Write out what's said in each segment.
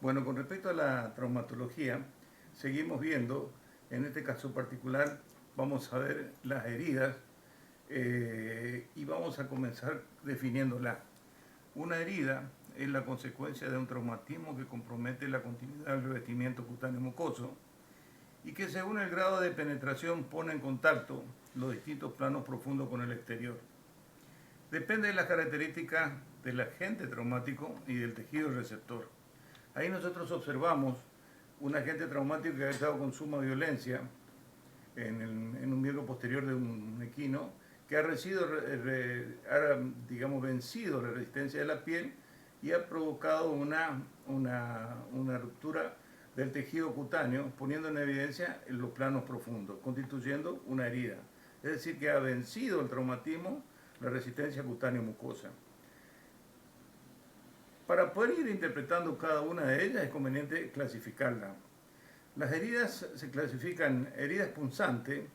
Bueno, con respecto a la traumatología, seguimos viendo, en este caso particular, vamos a ver las heridas y vamos a comenzar definiéndolas. Una herida es la consecuencia de un traumatismo que compromete la continuidad del revestimiento cutáneo mucoso y que según el grado de penetración pone en contacto los distintos planos profundos con el exterior. Depende de las características del agente traumático y del tejido receptor. Ahí nosotros observamos un agente traumático que ha estado con suma violencia en un miembro posterior de un equino, que ha vencido la resistencia de la piel y ha provocado una ruptura del tejido cutáneo, poniendo en evidencia en los planos profundos, constituyendo una herida. Es decir, que ha vencido el traumatismo, la resistencia cutánea mucosa. Para poder ir interpretando cada una de ellas es conveniente clasificarla. Las heridas se clasifican heridas punzantes,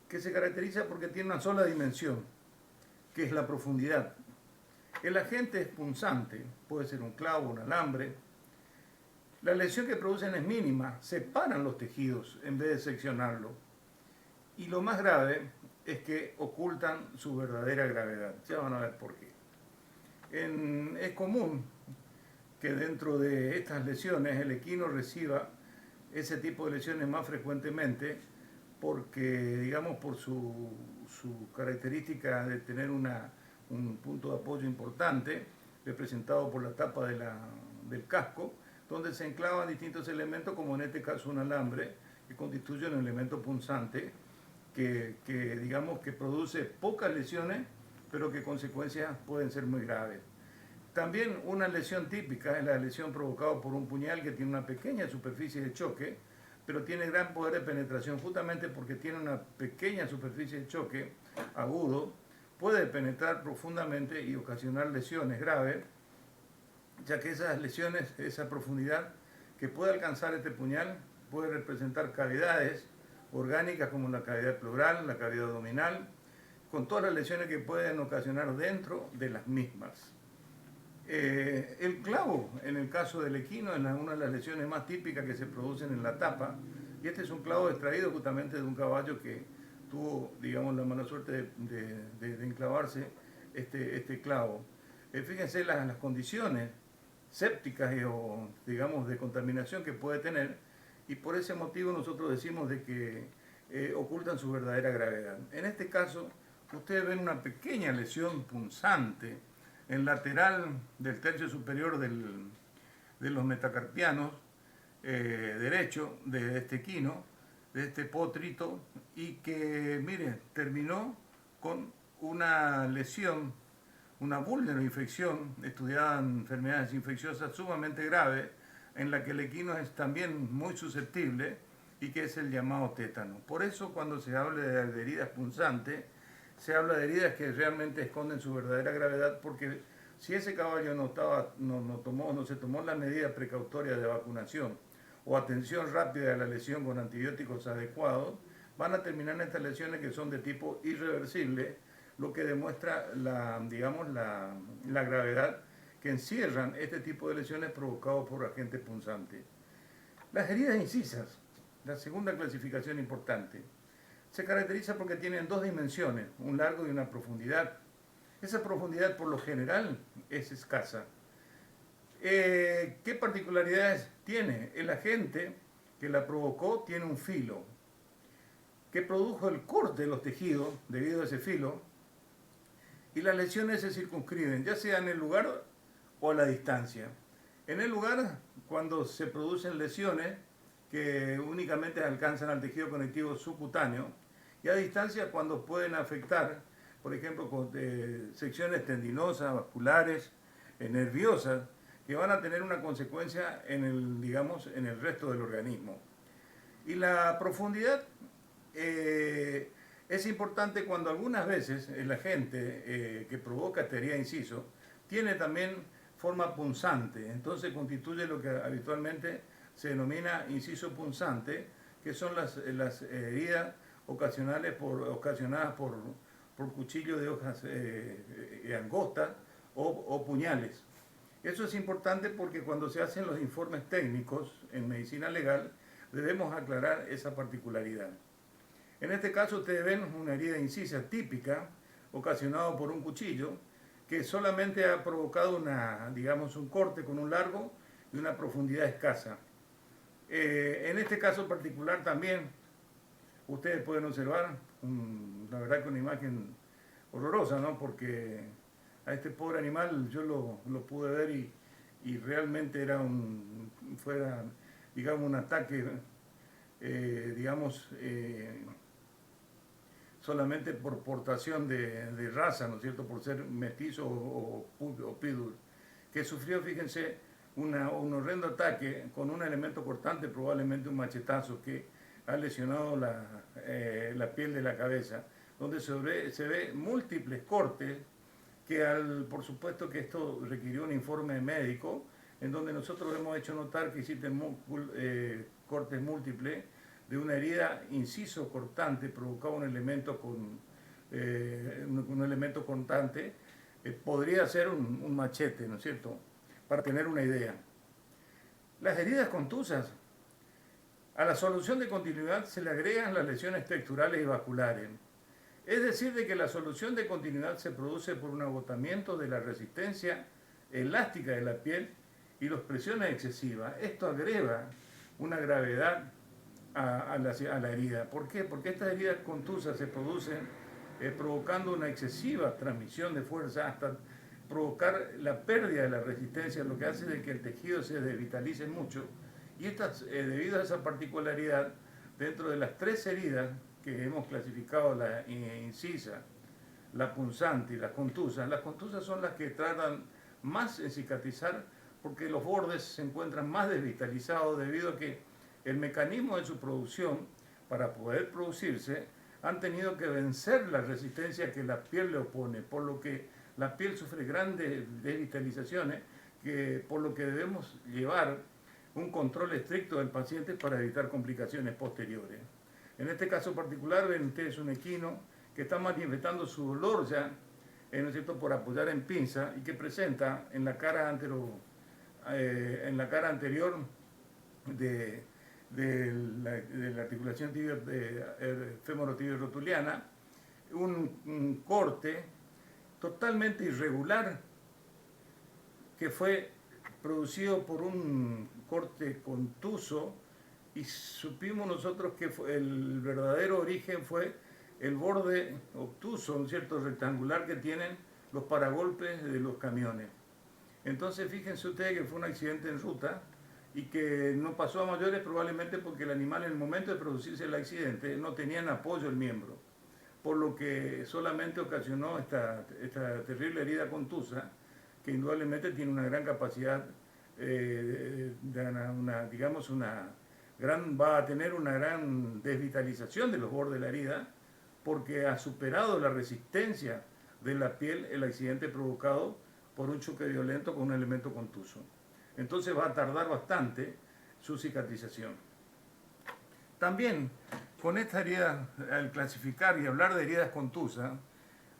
que se caracteriza porque tiene una sola dimensión, que es la profundidad. El agente es punzante, puede ser un clavo, un alambre. La lesión que producen es mínima, separan los tejidos en vez de seccionarlo. Y lo más grave es que ocultan su verdadera gravedad. Ya van a ver por qué. Es común que dentro de estas lesiones el equino reciba ese tipo de lesiones más frecuentemente porque, digamos, por su característica de tener un punto de apoyo importante, representado por la tapa del casco, donde se enclavan distintos elementos, como en este caso un alambre, que constituye un elemento punzante, que digamos que produce pocas lesiones, pero que consecuencias pueden ser muy graves. También una lesión típica es la lesión provocada por un puñal que tiene una pequeña superficie de choque, pero tiene gran poder de penetración, justamente porque tiene una pequeña superficie de choque agudo, puede penetrar profundamente y ocasionar lesiones graves, ya que esas lesiones, esa profundidad que puede alcanzar este puñal, puede representar cavidades orgánicas como la cavidad pleural, la cavidad abdominal, con todas las lesiones que pueden ocasionar dentro de las mismas. El clavo, en el caso del equino, es una de las lesiones más típicas que se producen en la tapa, y este es un clavo extraído justamente de un caballo que tuvo, digamos, la mala suerte de enclavarse este clavo. Fíjense las condiciones sépticas o, digamos, de contaminación que puede tener, y por ese motivo nosotros decimos de que ocultan su verdadera gravedad. En este caso, ustedes ven una pequeña lesión punzante en lateral del tercio superior de los metacarpianos derecho de este equino, de este potrito, y que, miren, terminó con una lesión, una vulneroinfección estudiada en enfermedades infecciosas sumamente grave, en la que el equino es también muy susceptible y que es el llamado tétano. Por eso cuando se habla de heridas punzantes, se habla de heridas que realmente esconden su verdadera gravedad, porque si ese caballo no se tomó la medida precautoria de vacunación o atención rápida de la lesión con antibióticos adecuados, van a terminar en estas lesiones que son de tipo irreversible, lo que demuestra la gravedad que encierran este tipo de lesiones provocados por agentes punzantes. Las heridas incisas, la segunda clasificación importante, se caracteriza porque tienen dos dimensiones, un largo y una profundidad. Esa profundidad por lo general es escasa. ¿Qué particularidades tiene? El agente que la provocó tiene un filo que produjo el corte de los tejidos debido a ese filo, y las lesiones se circunscriben ya sea en el lugar o a la distancia. En el lugar, cuando se producen lesiones que únicamente alcanzan al tejido conectivo subcutáneo, y a distancia cuando pueden afectar, por ejemplo, con secciones tendinosas, vasculares, nerviosas, que van a tener una consecuencia en el resto del organismo. Y la profundidad es importante cuando algunas veces el agente que provoca esta herida inciso tiene también forma punzante, entonces constituye lo que habitualmente se denomina inciso punzante, que son las heridas ocasionadas por cuchillos de hojas angostas o puñales. Eso es importante porque cuando se hacen los informes técnicos en medicina legal debemos aclarar esa particularidad. En este caso ustedes ven una herida incisa típica ocasionada por un cuchillo que solamente ha provocado digamos, un corte con un largo y una profundidad escasa. En este caso particular también ustedes pueden observar, la verdad que una imagen horrorosa, ¿no? Porque a este pobre animal yo lo pude ver y realmente fuera, digamos, un ataque, digamos, solamente por portación de raza, ¿no es cierto?, por ser mestizo o pitbull, que sufrió, fíjense, un horrendo ataque con un elemento cortante, probablemente un machetazo que ha lesionado la piel de la cabeza, donde se ve múltiples cortes, que por supuesto que esto requirió un informe médico, en donde nosotros hemos hecho notar que existen cortes múltiples de una herida inciso cortante provocaba un elemento cortante, podría ser un machete, ¿no es cierto?, para tener una idea. Las heridas contusas, a la solución de continuidad se le agregan las lesiones texturales y vasculares. Es decir, de que la solución de continuidad se produce por un agotamiento de la resistencia elástica de la piel y las presiones excesivas. Esto agrega una gravedad a la herida. ¿Por qué? Porque estas heridas contusas se producen provocando una excesiva transmisión de fuerza hasta provocar la pérdida de la resistencia, lo que hace de que el tejido se desvitalice mucho. Y debido a esa particularidad, dentro de las tres heridas que hemos clasificado, la incisa, la punzante y las contusas son las que tardan más en cicatrizar porque los bordes se encuentran más desvitalizados debido a que el mecanismo de su producción, para poder producirse, han tenido que vencer la resistencia que la piel le opone, por lo que la piel sufre grandes desvitalizaciones, por lo que debemos llevar un control estricto del paciente para evitar complicaciones posteriores. En este caso particular ven ustedes un equino que está manifestando su dolor ya, ¿no es cierto?, por apoyar en pinza y que presenta en la cara anterior de la articulación femorotibio-rotuliana un corte totalmente irregular que fue producido por un corte contuso, y supimos nosotros que el verdadero origen fue el borde obtuso, un cierto rectangular que tienen los paragolpes de los camiones. Entonces fíjense ustedes que fue un accidente en ruta y que no pasó a mayores, probablemente porque el animal en el momento de producirse el accidente no tenía en apoyo el miembro, por lo que solamente ocasionó esta terrible herida contusa, que indudablemente tiene una gran capacidad, va a tener una gran desvitalización de los bordes de la herida, porque ha superado la resistencia de la piel el accidente provocado por un choque violento con un elemento contuso. Entonces va a tardar bastante su cicatrización. También con esta herida, al clasificar y hablar de heridas contusas,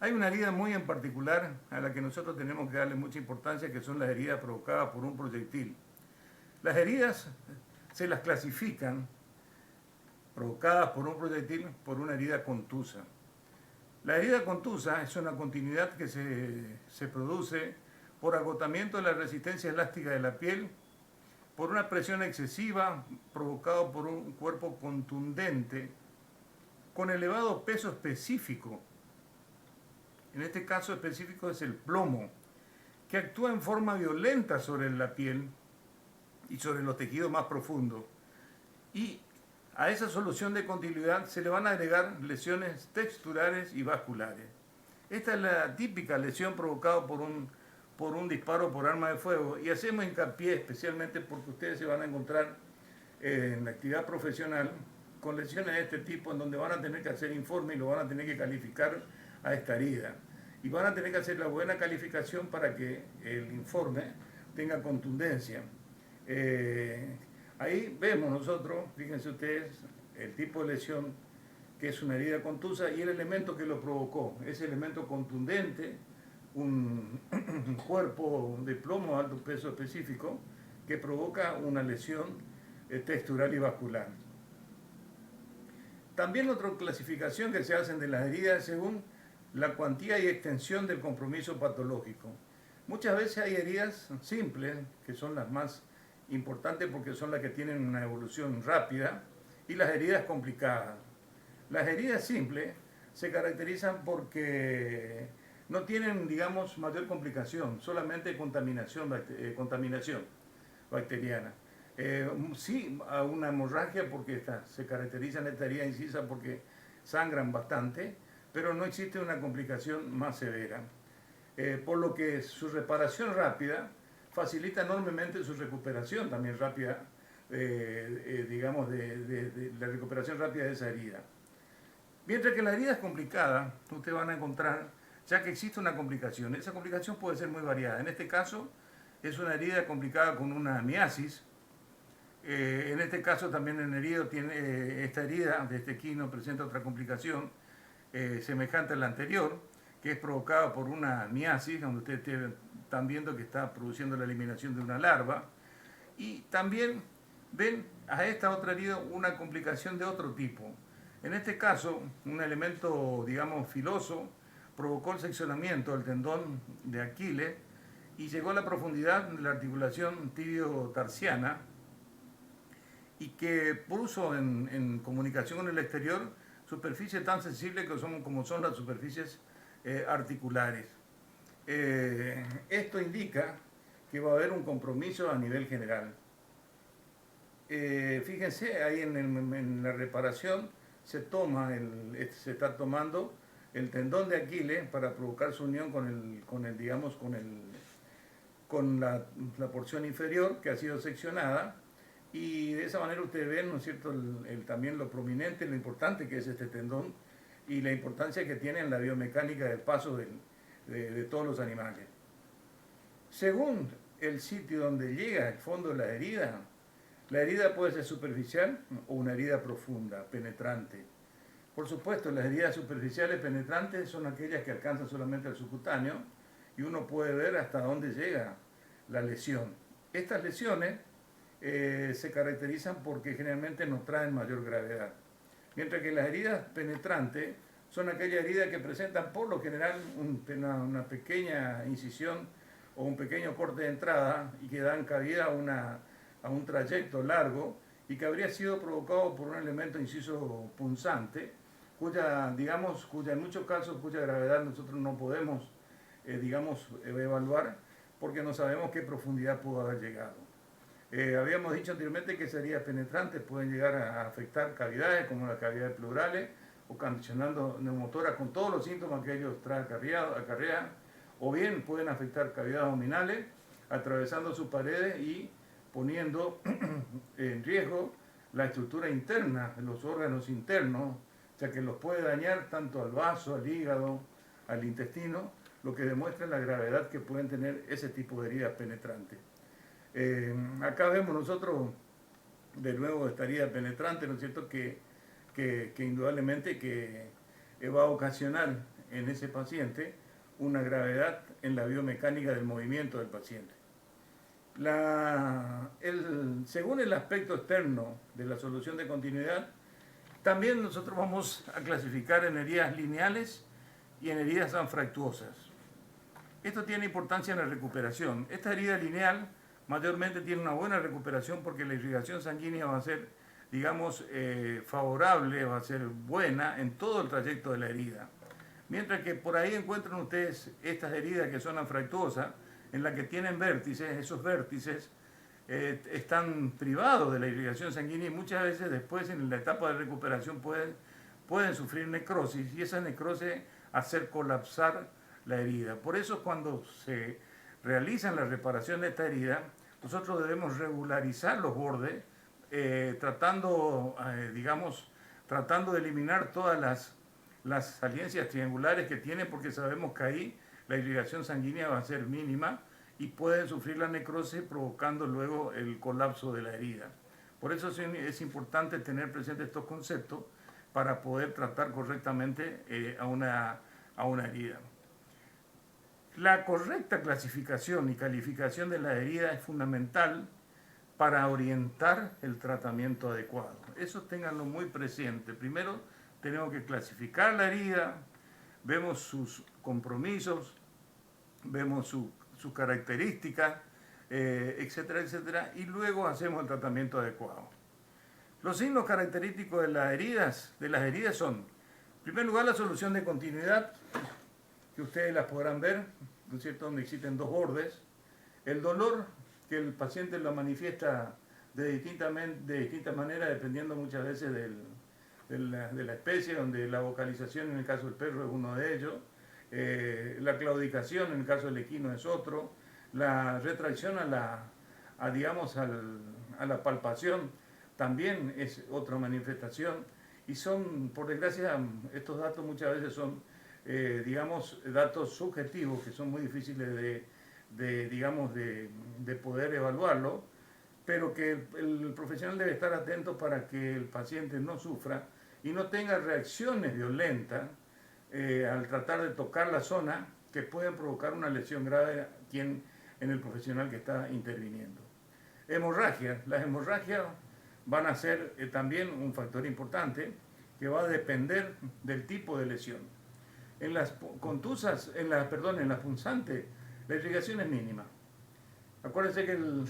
hay una herida muy en particular a la que nosotros tenemos que darle mucha importancia, que son las heridas provocadas por un proyectil. Las heridas se las clasifican provocadas por un proyectil por una herida contusa. La herida contusa es una continuidad que se produce por agotamiento de la resistencia elástica de la piel, por una presión excesiva provocada por un cuerpo contundente con elevado peso específico. En este caso específico es el plomo, que actúa en forma violenta sobre la piel y sobre los tejidos más profundos. Y a esa solución de continuidad se le van a agregar lesiones texturales y vasculares. Esta es la típica lesión provocada por un disparo por arma de fuego, y hacemos hincapié especialmente porque ustedes se van a encontrar en la actividad profesional con lesiones de este tipo, en donde van a tener que hacer informe y lo van a tener que calificar a esta herida. Y van a tener que hacer la buena calificación para que el informe tenga contundencia. Ahí vemos nosotros, fíjense ustedes, el tipo de lesión que es una herida contusa y el elemento que lo provocó. Ese elemento contundente un cuerpo de plomo de alto peso específico que provoca una lesión textural y vascular. También otra clasificación que se hacen de las heridas según la cuantía y extensión del compromiso patológico. Muchas veces hay heridas simples, que son las más importantes porque son las que tienen una evolución rápida, y las heridas complicadas. Las heridas simples se caracterizan porque no tienen, digamos, mayor complicación, solamente contaminación bacteriana. Sí, a una hemorragia porque se caracterizan esta herida incisa porque sangran bastante, pero no existe una complicación más severa. Por lo que su reparación rápida facilita enormemente su recuperación también rápida, digamos, de la recuperación rápida de esa herida. Mientras que la herida es complicada, ustedes van a encontrar, ya que existe una complicación. Esa complicación puede ser muy variada. En este caso, es una herida complicada con una miasis. En este caso, también en herido esta herida de este equino presenta otra complicación semejante a la anterior, que es provocada por una miasis, donde ustedes están viendo que está produciendo la eliminación de una larva. Y también ven a esta otra herida una complicación de otro tipo. En este caso, un elemento, digamos, filoso provocó el seccionamiento del tendón de Aquiles y llegó a la profundidad de la articulación tibio-tarsiana, y que puso en comunicación con el exterior superficies tan sensibles como son las superficies articulares. Esto indica que va a haber un compromiso a nivel general. Fíjense, ahí en la reparación se está tomando el tendón de Aquiles para provocar su unión con la porción inferior que ha sido seccionada, y de esa manera ustedes ven, ¿no es cierto?, también lo prominente, lo importante que es este tendón y la importancia que tiene en la biomecánica del paso de todos los animales. Según el sitio donde llega el fondo de la herida puede ser superficial o una herida profunda, penetrante. Por supuesto, las heridas superficiales penetrantes son aquellas que alcanzan solamente el subcutáneo y uno puede ver hasta dónde llega la lesión. Estas lesiones se caracterizan porque generalmente no traen mayor gravedad, mientras que las heridas penetrantes son aquellas heridas que presentan por lo general una pequeña incisión o un pequeño corte de entrada y que dan cabida a un trayecto largo y que habría sido provocado por un elemento inciso punzante, cuya en muchos casos, cuya gravedad nosotros no podemos, evaluar porque no sabemos qué profundidad pudo haber llegado. Habíamos dicho anteriormente que esas heridas penetrantes pueden llegar a afectar cavidades como las cavidades pleurales, ocasionando neumotoras con todos los síntomas que ellos acarrean, o bien pueden afectar cavidades abdominales, atravesando sus paredes y poniendo en riesgo la estructura interna, los órganos internos, ya que los puede dañar tanto al vaso, al hígado, al intestino, lo que demuestra la gravedad que pueden tener ese tipo de heridas penetrantes. Acá vemos nosotros de nuevo esta herida penetrante, ¿no es cierto?, que indudablemente que va a ocasionar en ese paciente una gravedad en la biomecánica del movimiento del paciente. Según el aspecto externo de la solución de continuidad, también nosotros vamos a clasificar en heridas lineales y en heridas anfractuosas. Esto tiene importancia en la recuperación. Esta herida lineal mayormente tiene una buena recuperación porque la irrigación sanguínea va a ser, favorable, va a ser buena en todo el trayecto de la herida. Mientras que por ahí encuentran ustedes estas heridas que son anfractuosas, en las que tienen vértices. Esos vértices están privados de la irrigación sanguínea y muchas veces después en la etapa de recuperación pueden sufrir necrosis, y esa necrosis hacer colapsar la herida. Por eso cuando se realizan la reparación de esta herida, nosotros debemos regularizar los bordes, tratando de eliminar todas las saliencias triangulares que tiene, porque sabemos que ahí la irrigación sanguínea va a ser mínima y pueden sufrir la necrosis provocando luego el colapso de la herida. Por eso es importante tener presentes estos conceptos para poder tratar correctamente a una herida. La correcta clasificación y calificación de la herida es fundamental para orientar el tratamiento adecuado. Eso ténganlo muy presente. Primero tenemos que clasificar la herida, vemos sus compromisos, vemos sus características, etcétera, etcétera, y luego hacemos el tratamiento adecuado. Los signos característicos de las heridas son, en primer lugar, la solución de continuidad, que ustedes las podrán ver, ¿no es cierto?, donde existen dos bordes. El dolor, que el paciente lo manifiesta de distinta manera, dependiendo muchas veces de la especie, donde la vocalización en el caso del perro es uno de ellos, la claudicación en el caso del equino es otro, la retracción digamos, a la palpación también es otra manifestación, y son, por desgracia, estos datos muchas veces son, digamos, datos subjetivos que son muy difíciles de poder evaluarlo, pero que el profesional debe estar atento para que el paciente no sufra y no tenga reacciones violentas al tratar de tocar la zona que pueden provocar una lesión grave en el profesional que está interviniendo. Hemorragia. Las hemorragias van a ser también un factor importante que va a depender del tipo de lesión. En las contusas, en las punzantes, la irrigación es mínima. Acuérdense que el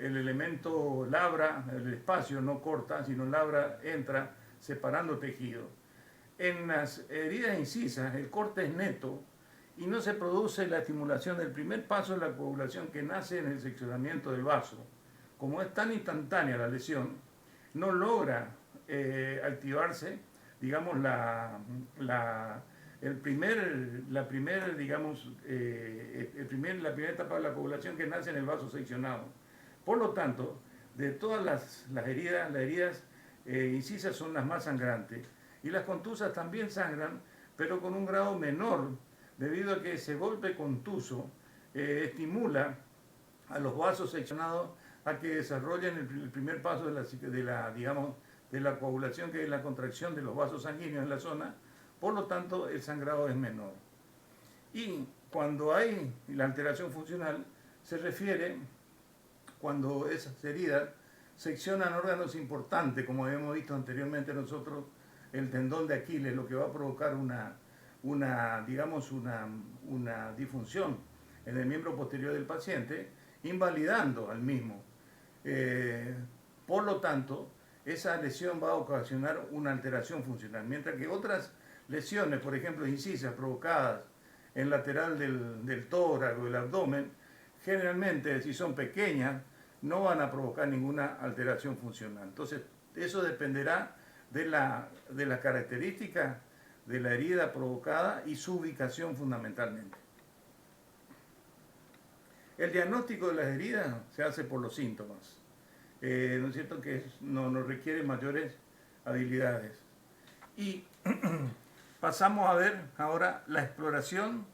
elemento labra, el espacio no corta, sino labra, entra separando tejido. En las heridas incisas, el corte es neto y no se produce la estimulación del primer paso de la coagulación que nace en el seccionamiento del vaso. Como es tan instantánea la lesión, no logra activarse, digamos, la primera etapa de la coagulación que nace en el vaso seccionado. Por lo tanto, de todas las heridas incisas son las más sangrantes, y las contusas también sangran, pero con un grado menor, debido a que ese golpe contuso estimula a los vasos seccionados a que desarrollen el primer paso de la coagulación, que es la contracción de los vasos sanguíneos en la zona. Por lo tanto, el sangrado es menor. Y cuando hay la alteración funcional, se refiere cuando esas heridas seccionan órganos importantes, como habíamos visto anteriormente nosotros, el tendón de Aquiles, lo que va a provocar una disfunción en el miembro posterior del paciente, invalidando al mismo. Por lo tanto, esa lesión va a ocasionar una alteración funcional, mientras que otras lesiones, por ejemplo, incisas provocadas en lateral del tórax o del abdomen, generalmente, si son pequeñas, no van a provocar ninguna alteración funcional. Entonces, eso dependerá de la característica de la herida provocada y su ubicación fundamentalmente. El diagnóstico de las heridas se hace por los síntomas. ¿No es cierto? Que no requiere mayores habilidades. Y pasamos a ver ahora la exploración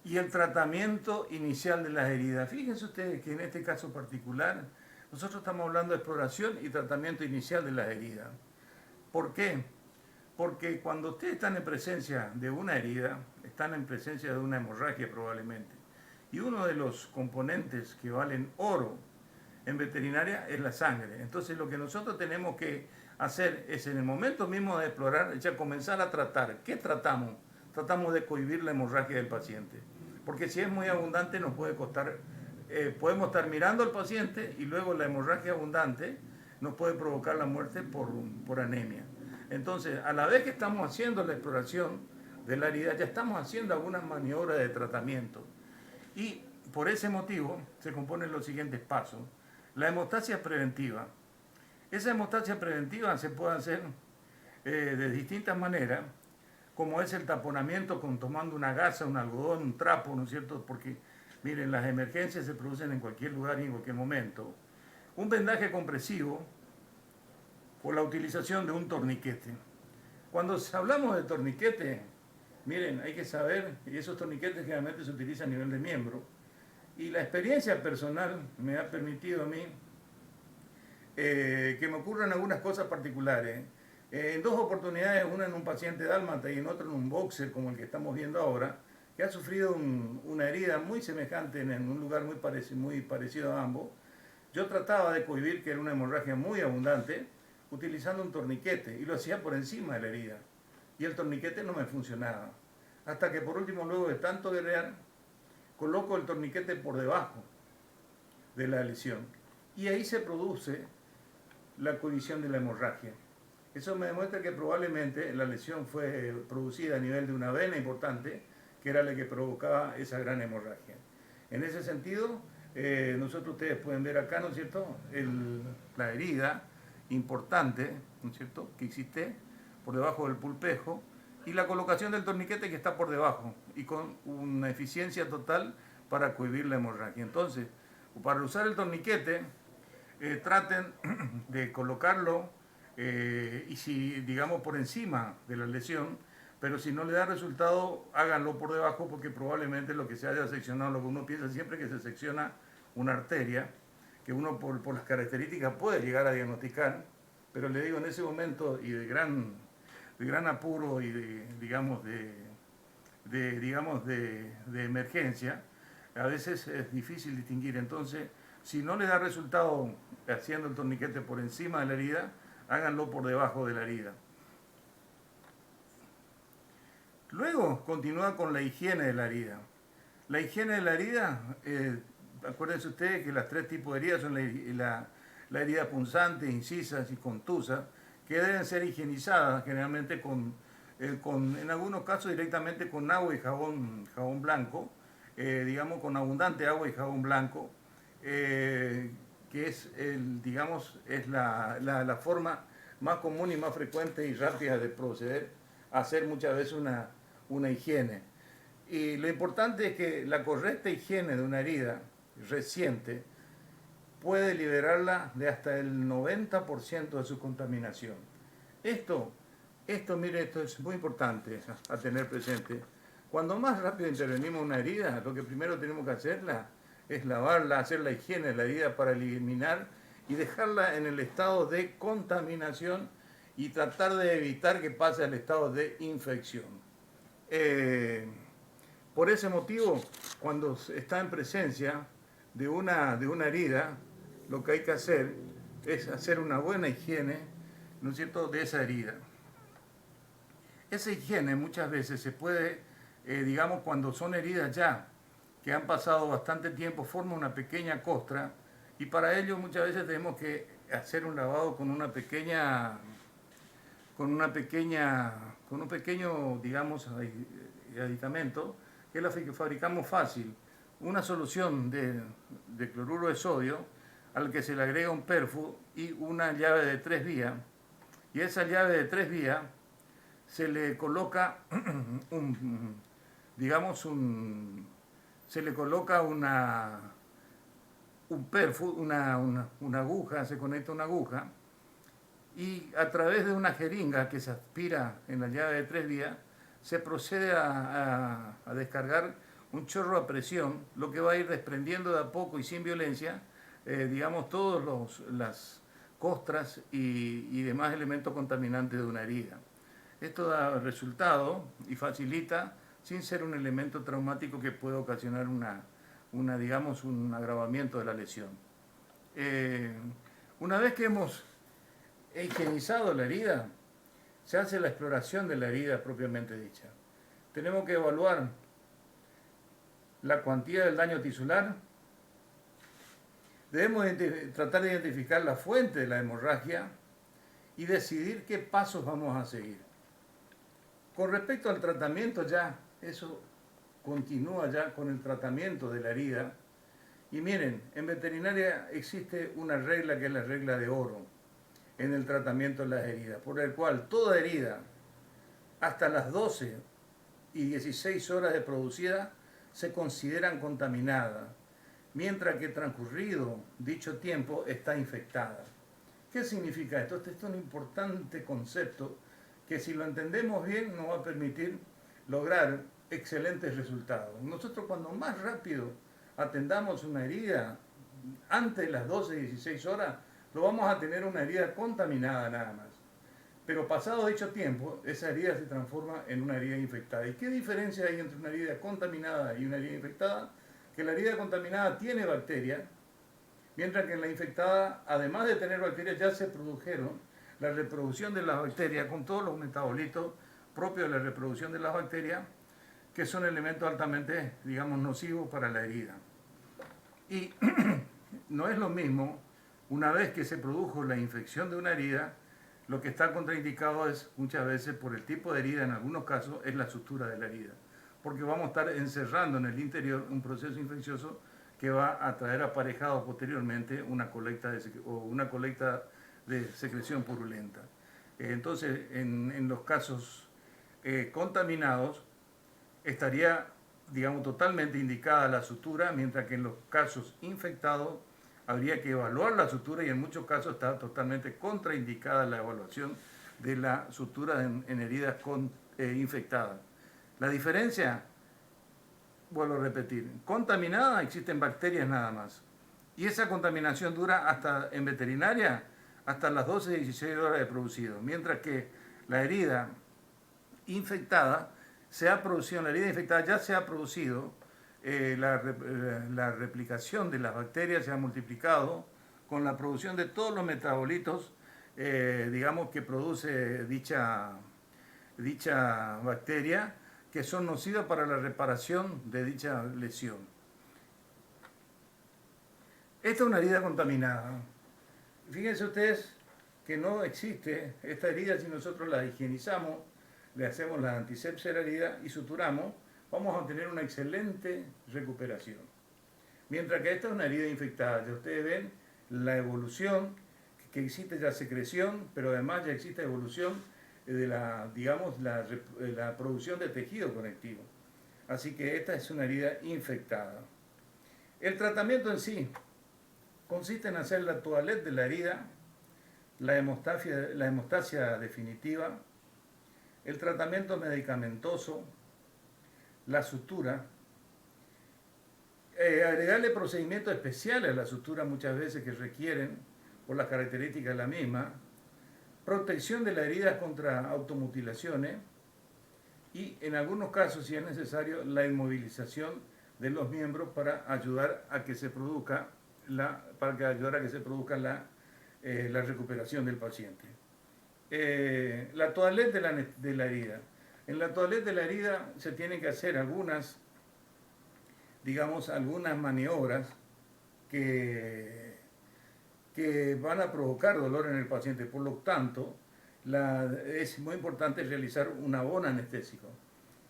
y el tratamiento inicial de las heridas. Fíjense ustedes que en este caso particular, nosotros estamos hablando de exploración y tratamiento inicial de las heridas. ¿Por qué? Porque cuando ustedes están en presencia de una herida, están en presencia de una hemorragia probablemente. Y uno de los componentes que valen oro en veterinaria es la sangre. Entonces lo que nosotros tenemos que hacer es, en el momento mismo de explorar, ya comenzar a tratar. ¿Qué tratamos? Tratamos de cohibir la hemorragia del paciente. Porque si es muy abundante nos puede costar, podemos estar mirando al paciente y luego la hemorragia abundante nos puede provocar la muerte por anemia. Entonces, a la vez que estamos haciendo la exploración de la herida, ya estamos haciendo algunas maniobras de tratamiento. Y por ese motivo se componen los siguientes pasos. La hemostasia preventiva. Esa hemostasia preventiva se puede hacer de distintas maneras, como es el taponamiento tomando una gasa, un algodón, un trapo, ¿no es cierto? Porque, miren, las emergencias se producen en cualquier lugar y en cualquier momento. Un vendaje compresivo o la utilización de un torniquete. Cuando hablamos de torniquete, miren, hay que saber, y esos torniquetes generalmente se utilizan a nivel de miembro, y la experiencia personal me ha permitido a mí que me ocurran algunas cosas particulares. En dos oportunidades, una en un paciente dálmata y en otro en un boxer como el que estamos viendo ahora, que ha sufrido una herida muy semejante en un lugar muy parecido a ambos. Yo trataba de cohibir que era una hemorragia muy abundante utilizando un torniquete y lo hacía por encima de la herida. Y el torniquete no me funcionaba. Hasta que por último, luego de tanto guerrear, coloco el torniquete por debajo de la lesión. Y ahí se produce la cohibición de la hemorragia. Eso me demuestra que probablemente la lesión fue producida a nivel de una vena importante, que era la que provocaba esa gran hemorragia. En ese sentido, nosotros ustedes pueden ver acá, ¿no es cierto?, la herida importante, ¿no es cierto?, que existe por debajo del pulpejo, y la colocación del torniquete que está por debajo, y con una eficiencia total para cohibir la hemorragia. Entonces, para usar el torniquete, traten de colocarlo y si digamos por encima de la lesión, pero si no le da resultado, háganlo por debajo porque probablemente lo que se haya seccionado, lo que uno piensa siempre que se secciona una arteria, que uno por las características puede llegar a diagnosticar, pero le digo en ese momento y de gran apuro y de emergencia, a veces es difícil distinguir. Entonces, si no les da resultado haciendo el torniquete por encima de la herida, háganlo por debajo de la herida. Luego continúa con la higiene de la herida. La higiene de la herida, acuérdense ustedes que las tres tipos de heridas son la herida punzante, incisas y contusas, que deben ser higienizadas generalmente en algunos casos directamente con agua y jabón blanco, digamos con abundante agua y jabón blanco, que es, es la forma más común y más frecuente y rápida de proceder a hacer muchas veces una higiene. Y lo importante es que la correcta higiene de una herida reciente puede liberarla de hasta el 90% de su contaminación. Esto es muy importante a tener presente. Cuando más rápido intervenimos una herida, lo que primero tenemos que hacerla es lavarla, hacer la higiene de la herida para eliminar y dejarla en el estado de contaminación y tratar de evitar que pase al estado de infección. Por ese motivo, cuando está en presencia de una herida, lo que hay que hacer es hacer una buena higiene, ¿no es cierto?, de esa herida. Esa higiene muchas veces se puede, cuando son heridas ya que han pasado bastante tiempo, forma una pequeña costra y para ello muchas veces tenemos que hacer un lavado con un pequeño, aditamento que lo fabricamos fácil, una solución de cloruro de sodio al que se le agrega un perfum y una llave de 3 vías, y a esa llave de 3 vías se le coloca un perfum, una aguja, se conecta una aguja y a través de una jeringa que se aspira en la llave de 3 vías se procede a descargar un chorro a presión, lo que va a ir desprendiendo de a poco y sin violencia, todas las costras y demás elementos contaminantes de una herida. Esto da resultado y facilita sin ser un elemento traumático que pueda ocasionar un agravamiento de la lesión. Una vez que hemos higienizado la herida, se hace la exploración de la herida propiamente dicha. Tenemos que evaluar la cuantía del daño tisular, debemos tratar de identificar la fuente de la hemorragia y decidir qué pasos vamos a seguir. Con respecto al tratamiento eso continúa ya con el tratamiento de la herida. Y miren, en veterinaria existe una regla que es la regla de oro en el tratamiento de las heridas, por el cual toda herida hasta las 12 y 16 horas de producida se consideran contaminadas, mientras que transcurrido dicho tiempo está infectada. ¿Qué significa esto? Este es un importante concepto que si lo entendemos bien nos va a permitir lograr excelentes resultados. Nosotros cuando más rápido atendamos una herida, antes de las 12 y 16 horas, lo vamos a tener una herida contaminada nada más. Pero pasado dicho tiempo, esa herida se transforma en una herida infectada. ¿Y qué diferencia hay entre una herida contaminada y una herida infectada? Que la herida contaminada tiene bacterias, mientras que en la infectada, además de tener bacterias, ya se produjeron la reproducción de las bacterias con todos los metabolitos propios de la reproducción de las bacterias, que son elementos altamente, digamos, nocivos para la herida. Y no es lo mismo, una vez que se produjo la infección de una herida, lo que está contraindicado es, muchas veces, por el tipo de herida, en algunos casos, es la sutura de la herida. Porque vamos a estar encerrando en el interior un proceso infeccioso que va a traer aparejado posteriormente una colecta de secreción purulenta. Entonces, en los casos contaminados, estaría, digamos, totalmente indicada la sutura, mientras que en los casos infectados habría que evaluar la sutura y en muchos casos está totalmente contraindicada la evaluación de la sutura en heridas infectadas. La diferencia, vuelvo a repetir, contaminada existen bacterias nada más. Y esa contaminación dura hasta, en veterinaria, hasta las 12 y 16 horas de producido, mientras que la herida infectada se ha producido, en la herida infectada ya se ha producido la replicación de las bacterias, se ha multiplicado con la producción de todos los metabolitos, digamos, que produce dicha bacteria, que son nocivas para la reparación de dicha lesión. Esta es una herida contaminada. Fíjense ustedes que no existe esta herida si nosotros la higienizamos, le hacemos la antisepsia a la herida y suturamos, vamos a obtener una excelente recuperación. Mientras que esta es una herida infectada, ya ustedes ven la evolución, que existe ya secreción, pero además ya existe evolución de la, digamos, la producción de tejido conectivo. Así que esta es una herida infectada. El tratamiento en sí consiste en hacer la toilette de la herida, la hemostasia definitiva, el tratamiento medicamentoso, la sutura, agregarle procedimientos especiales a la sutura muchas veces que requieren, por las características de la misma, protección de la herida contra automutilaciones y en algunos casos, si es necesario, la inmovilización de los miembros para ayudar a que se produzca la recuperación del paciente. La toilette de la herida. En la toilette de la herida se tienen que hacer algunas maniobras que van a provocar dolor en el paciente. Por lo tanto, es muy importante realizar un abono anestésico.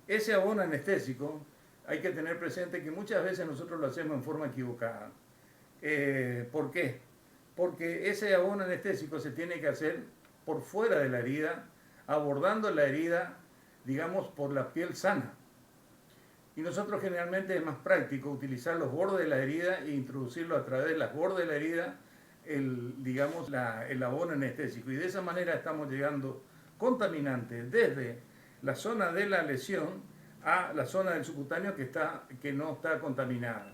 Ese abono anestésico hay que tener presente que muchas veces nosotros lo hacemos en forma equivocada. ¿Por qué? Porque ese abono anestésico se tiene que hacer por fuera de la herida, abordando la herida, digamos, por la piel sana. Y nosotros generalmente es más práctico utilizar los bordes de la herida e introducirlo a través de los bordes de la herida, el abono anestésico. Y de esa manera estamos llegando contaminantes desde la zona de la lesión a la zona del subcutáneo que no está contaminada.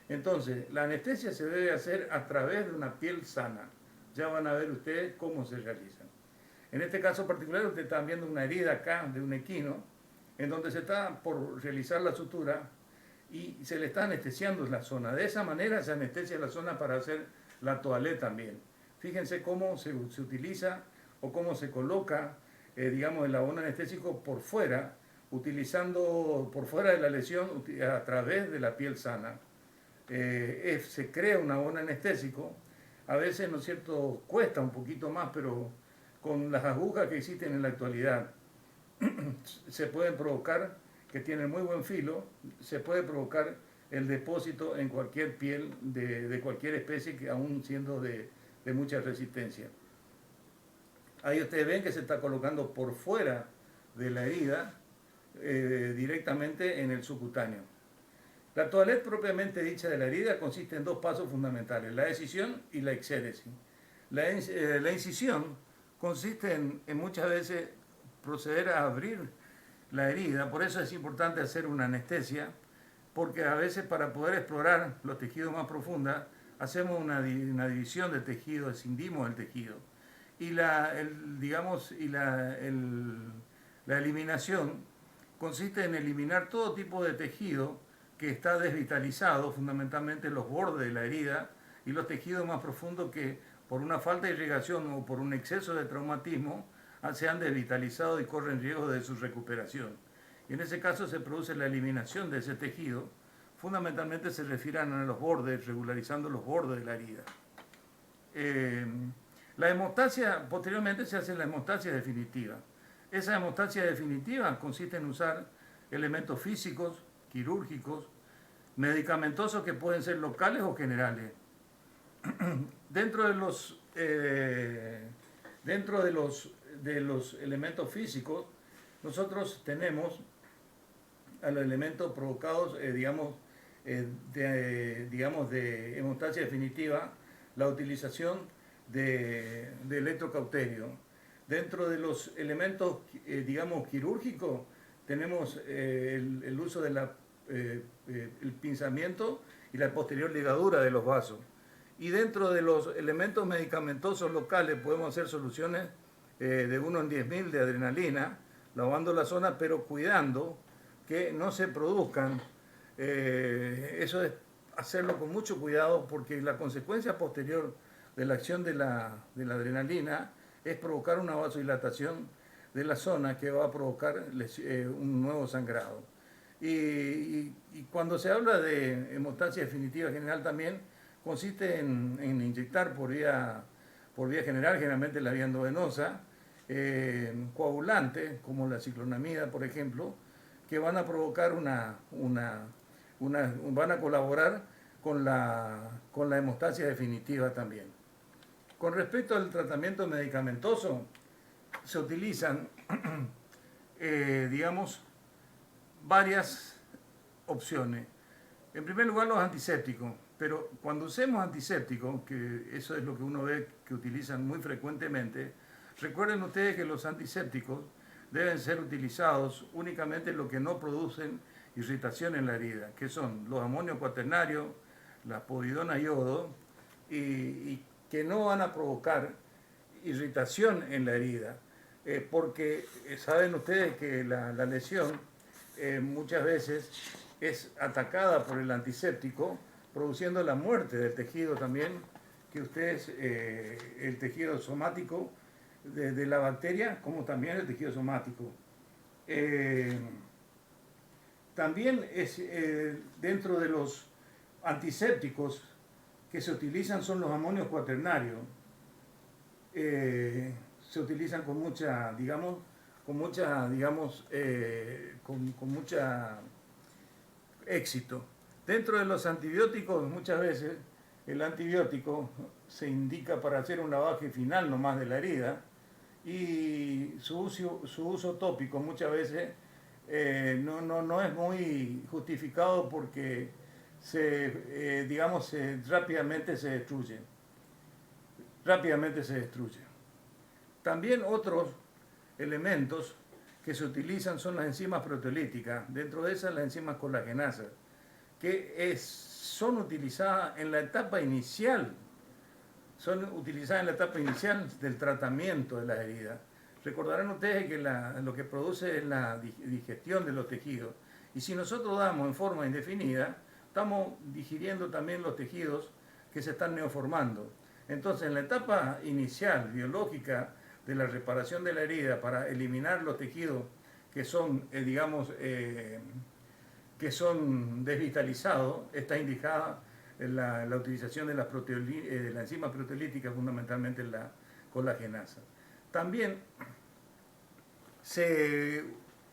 Entonces, la anestesia se debe hacer a través de una piel sana. Ya van a ver ustedes cómo se realiza. En este caso particular, ustedes están viendo una herida acá de un equino, en donde se está por realizar la sutura y se le está anestesiando la zona. De esa manera se anestesia la zona para hacer la toilette también. Fíjense cómo se utiliza o cómo se coloca, digamos, el abono anestésico por fuera, utilizando por fuera de la lesión a través de la piel sana. Se crea un abono anestésico, a veces, ¿no es cierto?, cuesta un poquito más, pero con las agujas que existen en la actualidad, se pueden provocar, que tienen muy buen filo, se puede provocar el depósito en cualquier piel de cualquier especie, que aún siendo de mucha resistencia. Ahí ustedes ven que se está colocando por fuera de la herida, directamente en el subcutáneo. La toilette propiamente dicha de la herida consiste en dos pasos fundamentales, la excisión y la exéresis. La incisión consiste en muchas veces proceder a abrir la herida, por eso es importante hacer una anestesia, porque a veces para poder explorar los tejidos más profundos hacemos una división de tejido, escindimos el tejido. y la eliminación consiste en eliminar todo tipo de tejido que está desvitalizado, fundamentalmente los bordes de la herida y los tejidos más profundos que por una falta de irrigación o por un exceso de traumatismo se han desvitalizado y corren riesgo de su recuperación. Y en ese caso se produce la eliminación de ese tejido, fundamentalmente se refieren a los bordes, regularizando los bordes de la herida. La hemostasia, posteriormente se hace la hemostasia definitiva. Esa hemostasia definitiva consiste en usar elementos físicos, quirúrgicos, medicamentosos que pueden ser locales o generales. Dentro de los elementos físicos, nosotros tenemos a los elementos provocados, de hemostasia definitiva, la utilización de electrocauterio. Dentro de los elementos, quirúrgicos, tenemos el uso del el pinzamiento y la posterior ligadura de los vasos. Y dentro de los elementos medicamentosos locales podemos hacer soluciones de 1 en 10.000 de adrenalina, lavando la zona, pero cuidando que no se produzcan. Eso es hacerlo con mucho cuidado, porque la consecuencia posterior de la acción de la adrenalina es provocar una vasodilatación de la zona que va a provocar un nuevo sangrado. Y cuando se habla de hemostasia definitiva general también consiste en inyectar por vía general, generalmente la vía endovenosa, coagulantes como la ciclonamida, por ejemplo, que van a provocar van a colaborar con la hemostasia definitiva también. Con respecto al tratamiento medicamentoso, se utilizan, varias opciones. En primer lugar, los antisépticos, pero cuando usemos antisépticos, que eso es lo que uno ve que utilizan muy frecuentemente, recuerden ustedes que los antisépticos deben ser utilizados únicamente los que no producen irritación en la herida, que son los amonios cuaternarios, la povidona yodo, y que no van a provocar irritación en la herida, porque saben ustedes que la lesión muchas veces es atacada por el antiséptico, produciendo la muerte del tejido también, que ustedes, el tejido somático de la bacteria, como también el tejido somático. También es dentro de los antisépticos que se utilizan son los amonios cuaternarios. Se utilizan con mucha éxito. Dentro de los antibióticos, muchas veces el antibiótico se indica para hacer un lavaje final nomás de la herida, y su uso tópico muchas veces no es muy justificado, porque rápidamente se destruye. También otros elementos que se utilizan son las enzimas proteolíticas, dentro de esas las enzimas colagenasas, que son utilizadas en la etapa inicial, del tratamiento de las heridas. Recordarán ustedes que lo que produce es la digestión de los tejidos, y si nosotros damos en forma indefinida, estamos digiriendo también los tejidos que se están neoformando. Entonces, en la etapa inicial biológica de la reparación de la herida, para eliminar los tejidos que son, desvitalizados, está indicada la utilización de la enzima proteolítica, fundamentalmente la colagenasa. También se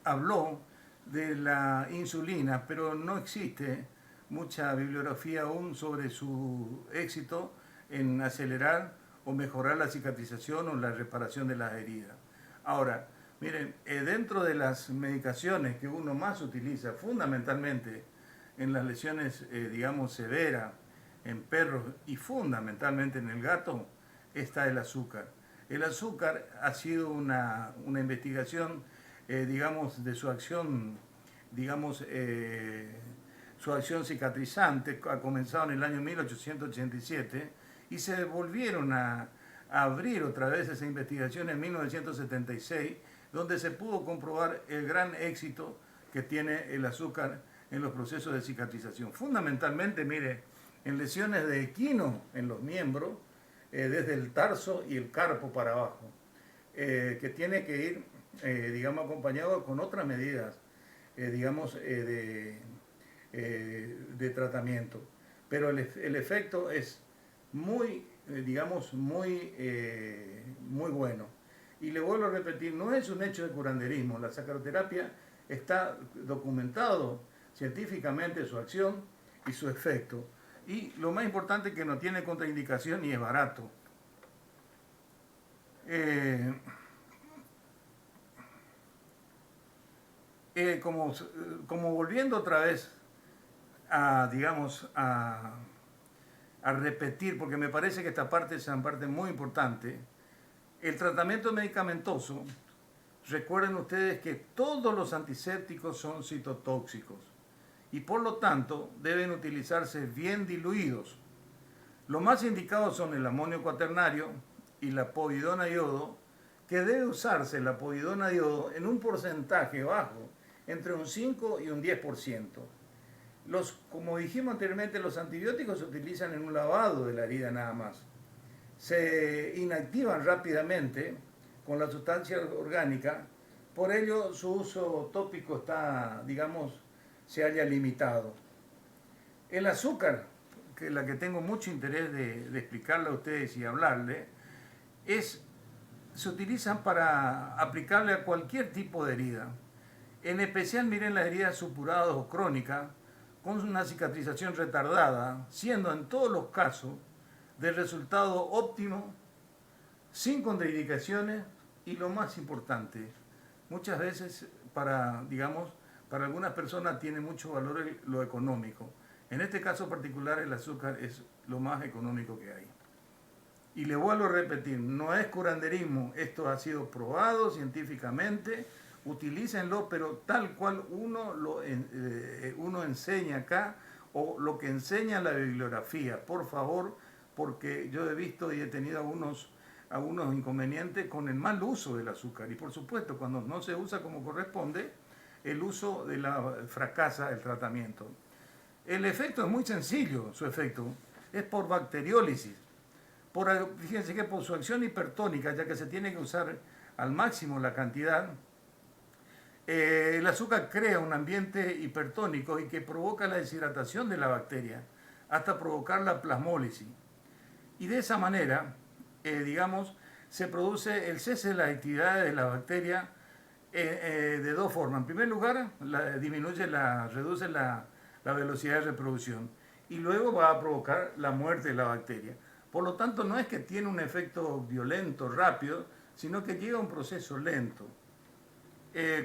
habló de la insulina, pero no existe mucha bibliografía aún sobre su éxito en acelerar o mejorar la cicatrización o la reparación de las heridas. Ahora, miren, dentro de las medicaciones que uno más utiliza, fundamentalmente en las lesiones, severas, en perros y fundamentalmente en el gato, está el azúcar. El azúcar ha sido una investigación, de su acción, su acción cicatrizante, ha comenzado en el año 1887, y se volvieron a abrir otra vez esa investigación en 1976, donde se pudo comprobar el gran éxito que tiene el azúcar en los procesos de cicatrización. Fundamentalmente, mire, en lesiones de equino en los miembros, desde el tarso y el carpo para abajo, que tiene que ir, digamos, acompañado con otras medidas, digamos, de tratamiento. Pero el efecto es muy, digamos, muy bueno. Y le vuelvo a repetir, no es un hecho de curanderismo. La sacroterapia está documentado científicamente su acción y su efecto. Y lo más importante es que no tiene contraindicación y es barato. Como volviendo otra vez a, digamos, a repetir, porque me parece que esta parte es una parte muy importante, el tratamiento medicamentoso, recuerden ustedes que todos los antisépticos son citotóxicos y por lo tanto deben utilizarse bien diluidos. Los más indicados son el amonio cuaternario y la povidona de iodo, que debe usarse la povidona de iodo en un porcentaje bajo, entre un 5 y un 10%. Como dijimos anteriormente, los antibióticos se utilizan en un lavado de la herida nada más. Se inactivan rápidamente con la sustancia orgánica, por ello su uso tópico está, digamos, se halla limitado. El azúcar, que es la que tengo mucho interés de explicarle a ustedes y hablarle, se utilizan para aplicarle a cualquier tipo de herida. En especial, miren las heridas supuradas o crónicas, con una cicatrización retardada, siendo en todos los casos de resultado óptimo, sin contraindicaciones y lo más importante, muchas veces digamos, para algunas personas tiene mucho valor lo económico. En este caso particular el azúcar es lo más económico que hay. Y le vuelvo a repetir, no es curanderismo, esto ha sido probado científicamente, utilícenlo, pero tal cual uno enseña acá o lo que enseña la bibliografía, por favor, porque yo he visto y he tenido algunos inconvenientes con el mal uso del azúcar. Y por supuesto, cuando no se usa como corresponde, el uso fracasa el tratamiento. El efecto es muy sencillo, su efecto es por bacteriólisis. Fíjense que por su acción hipertónica, ya que se tiene que usar al máximo la cantidad, el azúcar crea un ambiente hipertónico y que provoca la deshidratación de la bacteria hasta provocar la plasmólisis. Y de esa manera, digamos, se produce el cese de las actividades de la bacteria de dos formas. En primer lugar, reduce la velocidad de reproducción y luego va a provocar la muerte de la bacteria. Por lo tanto, no es que tiene un efecto violento, rápido, sino que llega a un proceso lento.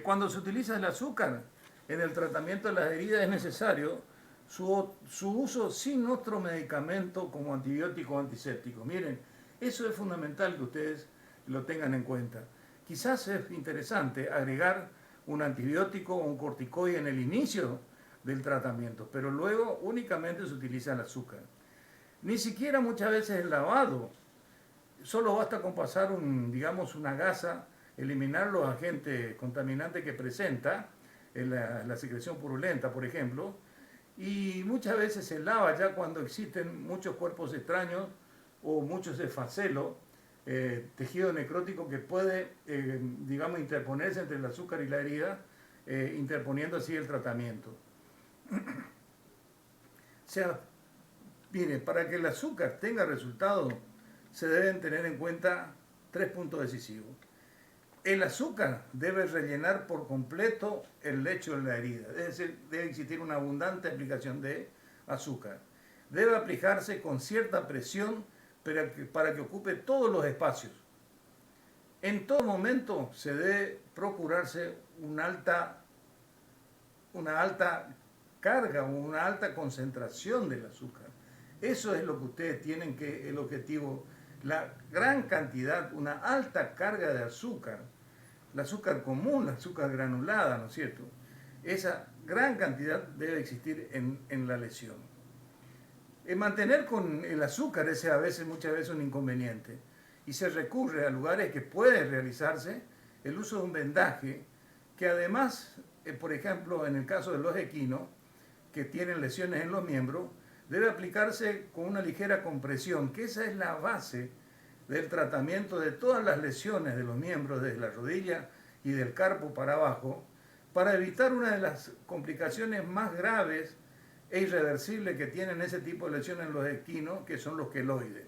Cuando se utiliza el azúcar en el tratamiento de las heridas es necesario su uso sin otro medicamento como antibiótico o antiséptico. Miren, eso es fundamental que ustedes lo tengan en cuenta. Quizás es interesante agregar un antibiótico o un corticoide en el inicio del tratamiento, pero luego únicamente se utiliza el azúcar. Ni siquiera muchas veces el lavado, solo basta con pasar una gasa, eliminar los agentes contaminantes que presenta la secreción purulenta, por ejemplo, y muchas veces se lava ya cuando existen muchos cuerpos extraños o muchos esfacelos, tejido necrótico que puede, digamos, interponerse entre el azúcar y la herida, interponiendo así el tratamiento. O sea, miren, para que el azúcar tenga resultado, se deben tener en cuenta 3 puntos decisivos. El azúcar debe rellenar por completo el lecho de la herida, es decir, debe existir una abundante aplicación de azúcar. Debe aplicarse con cierta presión para que ocupe todos los espacios. En todo momento se debe procurarse una alta carga o una alta concentración del azúcar. Eso es lo que ustedes tienen el objetivo, la gran cantidad, una alta carga de azúcar, el azúcar común, la azúcar granulada, ¿no es cierto? Esa gran cantidad debe existir en la lesión. Mantener con el azúcar es muchas veces un inconveniente. y se recurre a lugares que puede realizarse el uso de un vendaje que además, por ejemplo, en el caso de los equinos que tienen lesiones en los miembros, debe aplicarse con una ligera compresión, que esa es la base del tratamiento de todas las lesiones de los miembros, desde la rodilla y del carpo para abajo, para evitar una de las complicaciones más graves e irreversibles que tienen ese tipo de lesiones en los equinos, que son los queloides.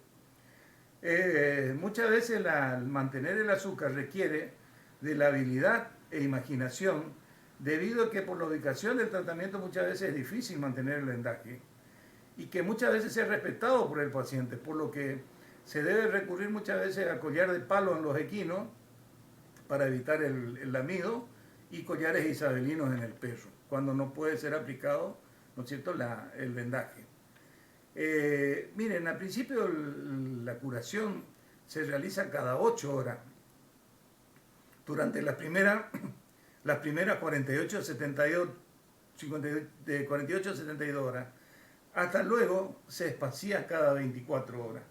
Muchas veces mantener el azúcar requiere de la habilidad e imaginación, debido a que por la ubicación del tratamiento muchas veces es difícil mantener el vendaje y que muchas veces es respetado por el paciente, por lo que se debe recurrir muchas veces a collar de palo en los equinos para evitar el lamido y collares isabelinos en el perro, cuando no puede ser aplicado, ¿no es cierto?, el vendaje. Miren, al principio la curación se realiza cada 8 horas. Durante las primeras 48 a 72 horas, hasta luego se espacía cada 24 horas.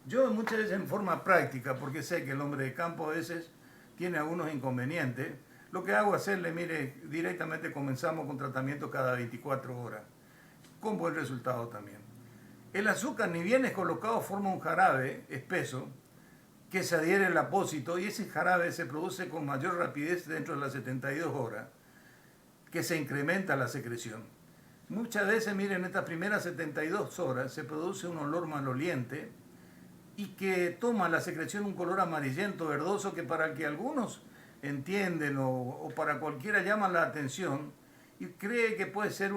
Yo muchas veces en forma práctica, porque sé que el hombre de campo a veces tiene algunos inconvenientes, lo que hago es hacerle, mire, directamente comenzamos con tratamiento cada 24 horas, con buen resultado también. El azúcar, ni bien es colocado, forma un jarabe espeso que se adhiere al apósito y ese jarabe se produce con mayor rapidez dentro de las 72 horas, que se incrementa la secreción. Muchas veces, miren, en estas primeras 72 horas se produce un olor maloliente y que toma la secreción un color amarillento, verdoso, que para que algunos entienden o para cualquiera llama la atención y cree que puede ser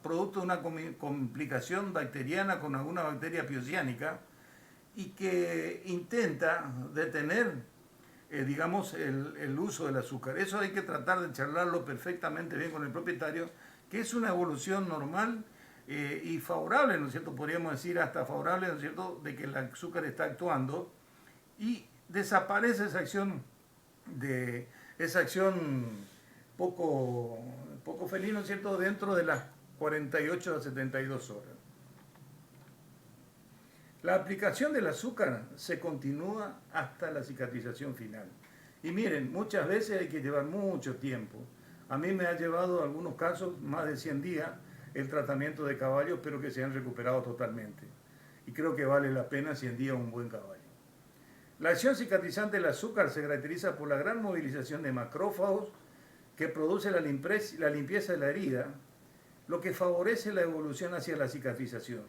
producto de una complicación bacteriana con alguna bacteria piosiánica y que intenta detener, digamos, el uso del azúcar. Eso hay que tratar de charlarlo perfectamente bien con el propietario, que es una evolución normal y favorable, ¿no es cierto? Podríamos decir hasta favorable, ¿no es cierto?, de que el azúcar está actuando y desaparece esa acción poco feliz, ¿no es cierto?, dentro de las 48 a 72 horas. La aplicación del azúcar se continúa hasta la cicatrización final. Y miren, muchas veces hay que llevar mucho tiempo. A mí me ha llevado en algunos casos más de 100 días el tratamiento de caballos, pero que se han recuperado totalmente. Y creo que vale la pena 100 días un buen caballo. La acción cicatrizante del azúcar se caracteriza por la gran movilización de macrófagos que produce la limpieza de la herida, lo que favorece la evolución hacia la cicatrización.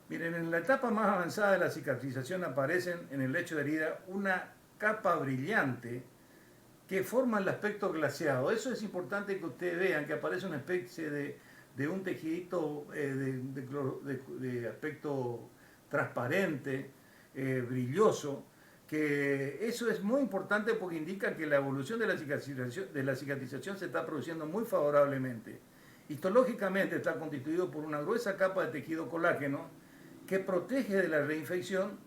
Miren, en la etapa más avanzada de la cicatrización aparecen en el lecho de herida una capa brillante que forma el aspecto glaseado. Eso es importante que ustedes vean, que aparece una especie de un tejidito de aspecto transparente, brilloso, que eso es muy importante porque indica que la evolución de la cicatrización se está produciendo muy favorablemente. Histológicamente está constituido por una gruesa capa de tejido colágeno que protege de la reinfección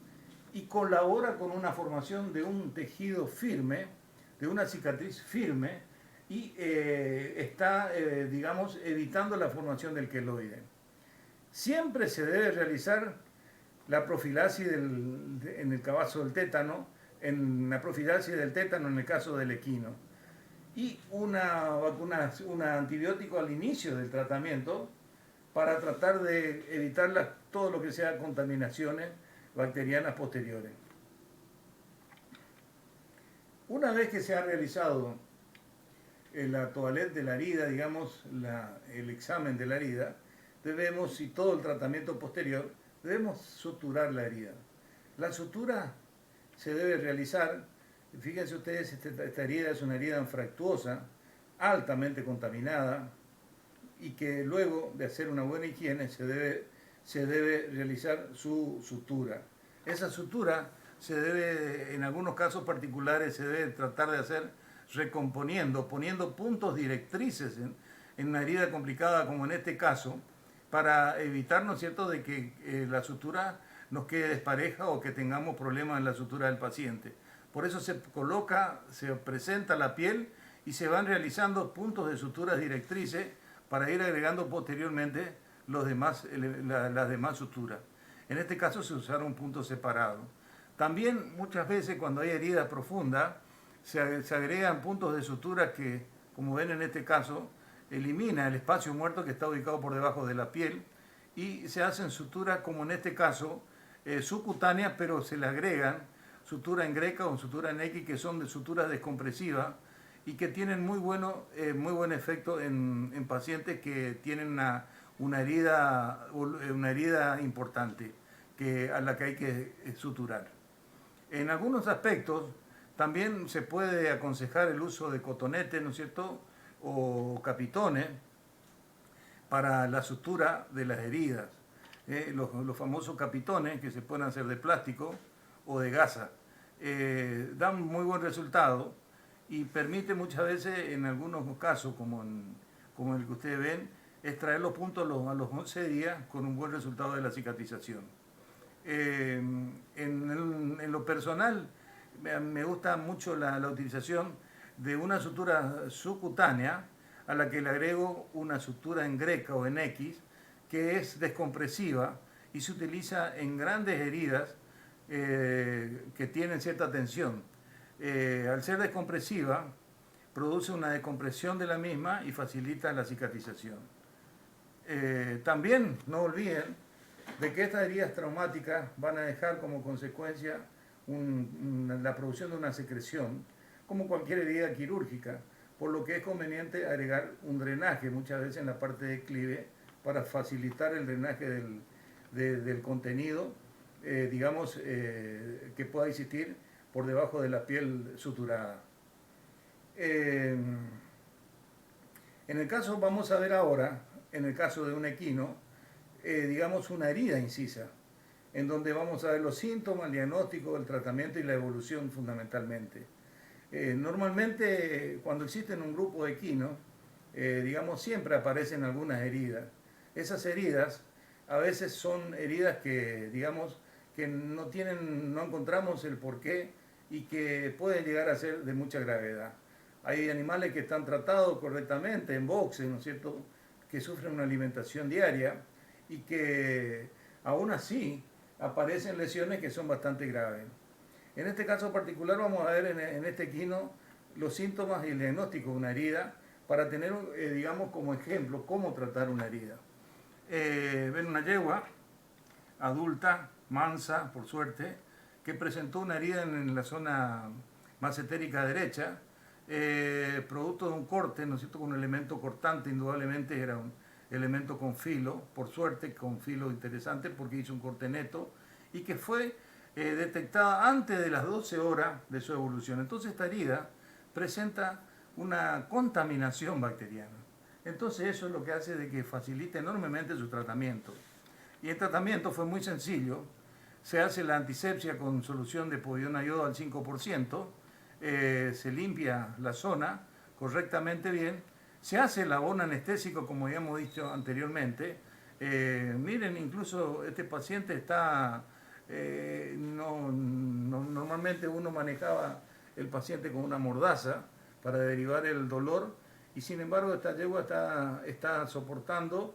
y colabora con una formación de un tejido firme, de una cicatriz firme, y está, digamos, evitando la formación del queloide. Siempre se debe realizar la profilaxis en el caso del tétano, en la profilaxis del tétano en el caso del equino, y un antibiótico al inicio del tratamiento para tratar de evitar todo lo que sea contaminaciones bacterianas posteriores. Una vez que se ha realizado la toilette de la herida, digamos, el examen de la herida, y todo el tratamiento posterior, debemos suturar la herida. La sutura se debe realizar, fíjense ustedes, esta herida es una herida anfractuosa, altamente contaminada, y que luego de hacer una buena higiene se debe realizar su sutura. Esa sutura se debe, en algunos casos particulares, se debe tratar de hacer recomponiendo, poniendo puntos directrices en una herida complicada como en este caso, para evitar, ¿no es cierto?, de que la sutura nos quede despareja o que tengamos problemas en la sutura del paciente. Por eso se presenta la piel y se van realizando puntos de suturas directrices para ir agregando posteriormente las demás suturas. En este caso se usaron puntos separados. También muchas veces cuando hay heridas profundas se agregan puntos de sutura que, como ven en este caso, elimina el espacio muerto que está ubicado por debajo de la piel y se hacen suturas como en este caso subcutáneas, pero se le agregan sutura en greca o sutura en X, que son de suturas descompresivas y que tienen muy buen efecto en pacientes que tienen una herida importante a la que hay que suturar. En algunos aspectos también se puede aconsejar el uso de cotonetes, ¿no es cierto?, o capitones para la sutura de las heridas. Los famosos capitones que se pueden hacer de plástico o de gasa dan muy buen resultado y permite muchas veces, en algunos casos, como el que ustedes ven, extraer los puntos a los 11 días con un buen resultado de la cicatrización. En lo personal, me gusta mucho la utilización de una sutura subcutánea a la que le agrego una sutura en greca o en X, que es descompresiva y se utiliza en grandes heridas que tienen cierta tensión. Al ser descompresiva, produce una descompresión de la misma y facilita la cicatrización. También no olviden de que estas heridas traumáticas van a dejar como consecuencia la producción de una secreción, como cualquier herida quirúrgica, por lo que es conveniente agregar un drenaje muchas veces en la parte de declive para facilitar el drenaje del contenido, que pueda existir por debajo de la piel suturada. En el caso, vamos a ver ahora, en el caso de un equino, una herida incisa, en donde vamos a ver los síntomas, el diagnóstico, el tratamiento y la evolución fundamentalmente. Normalmente, cuando existen un grupo de equinos, siempre aparecen algunas heridas. Esas heridas a veces son heridas que no encontramos el porqué y que pueden llegar a ser de mucha gravedad. Hay animales que están tratados correctamente en boxes, ¿no es cierto?, que sufren una alimentación diaria y que aún así aparecen lesiones que son bastante graves. En este caso particular vamos a ver en este equino los síntomas y el diagnóstico de una herida para tener, como ejemplo cómo tratar una herida. Ven una yegua adulta, mansa, por suerte, que presentó una herida en la zona macetérica derecha, producto de un corte, ¿no es cierto?, con un elemento cortante. Indudablemente era un elemento con filo, por suerte con filo interesante porque hizo un corte neto y que fue detectada antes de las 12 horas de su evolución. Entonces esta herida presenta una contaminación bacteriana. Entonces eso es lo que hace de que facilite enormemente su tratamiento. Y el tratamiento fue muy sencillo. Se hace la antisepsia con solución de povidona a yodo al 5%, se limpia la zona correctamente bien, se hace el abono anestésico como ya hemos dicho anteriormente. Miren, incluso este paciente está, normalmente uno manejaba el paciente con una mordaza para derivar el dolor y sin embargo esta yegua está soportando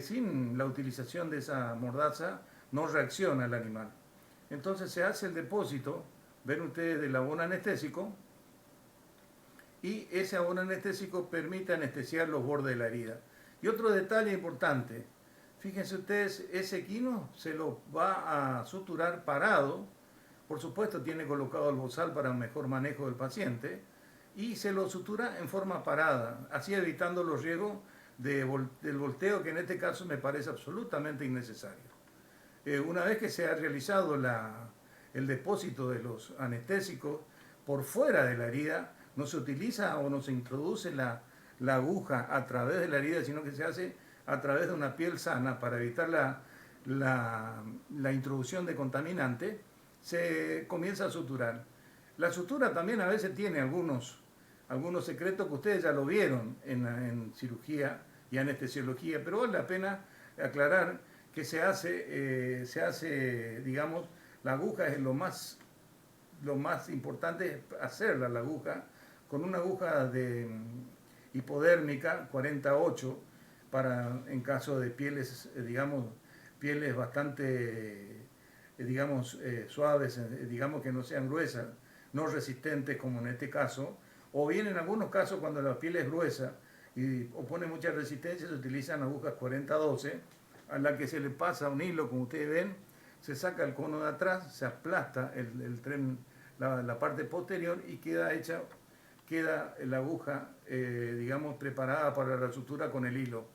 sin la utilización de esa mordaza, no reacciona el animal. Entonces se hace el depósito, ven ustedes, del abono anestésico y ese abono anestésico permite anestesiar los bordes de la herida. Y otro detalle importante, fíjense ustedes, ese equino se lo va a suturar parado, por supuesto tiene colocado el bozal para un mejor manejo del paciente y se lo sutura en forma parada, así evitando los riesgos del volteo, que en este caso me parece absolutamente innecesario. Una vez que se ha realizado el depósito de los anestésicos por fuera de la herida, no se utiliza o no se introduce la aguja a través de la herida, sino que se hace a través de una piel sana para evitar la introducción de contaminante. Se comienza a suturar. La sutura también a veces tiene algunos secretos que ustedes ya lo vieron en cirugía y anestesiología, pero vale la pena aclarar que se hace, la aguja es lo más importante, es hacerla la aguja con una aguja de hipodérmica 48 en caso de pieles, pieles bastante digamos, suaves, digamos que no sean gruesas, no resistentes como en este caso, o bien en algunos casos cuando la piel es gruesa y opone mucha resistencia se utilizan agujas 40-12 a la que se le pasa un hilo, como ustedes ven, se saca el cono de atrás, se aplasta el tren, la parte posterior y queda la aguja, digamos, preparada para la sutura con el hilo.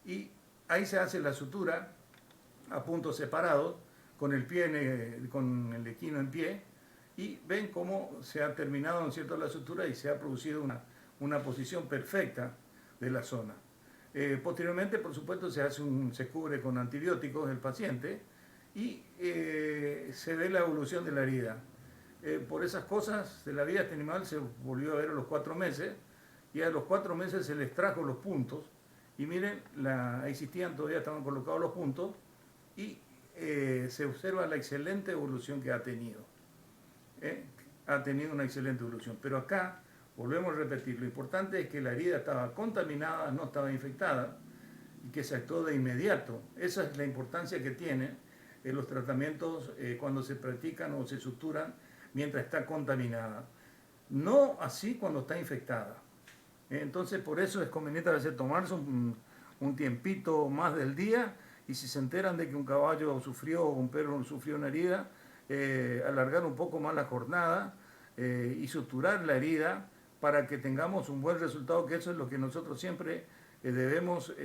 Y ahí se hace la sutura a puntos separados, con el pie, con el equino en pie, y ven cómo se ha terminado, ¿no es cierto?, la sutura y se ha producido una posición perfecta de la zona. Posteriormente, por supuesto, se cubre con antibióticos el paciente y se ve la evolución de la herida. Por esas cosas de la vida, este animal se volvió a ver a los 4 meses y a los 4 meses se le extrajo los puntos y miren, existían, todavía estaban colocados los puntos y se observa la excelente evolución que ha tenido. Ha tenido una excelente evolución. Pero acá, volvemos a repetir, lo importante es que la herida estaba contaminada, no estaba infectada y que se actuó de inmediato. Esa es la importancia que tienen los tratamientos cuando se practican o se suturan mientras está contaminada. No así cuando está infectada. Entonces, por eso es conveniente a veces tomarse un tiempito más del día y si se enteran de que un caballo sufrió o un perro sufrió una herida, alargar un poco más la jornada y suturar la herida para que tengamos un buen resultado, que eso es lo que nosotros siempre debemos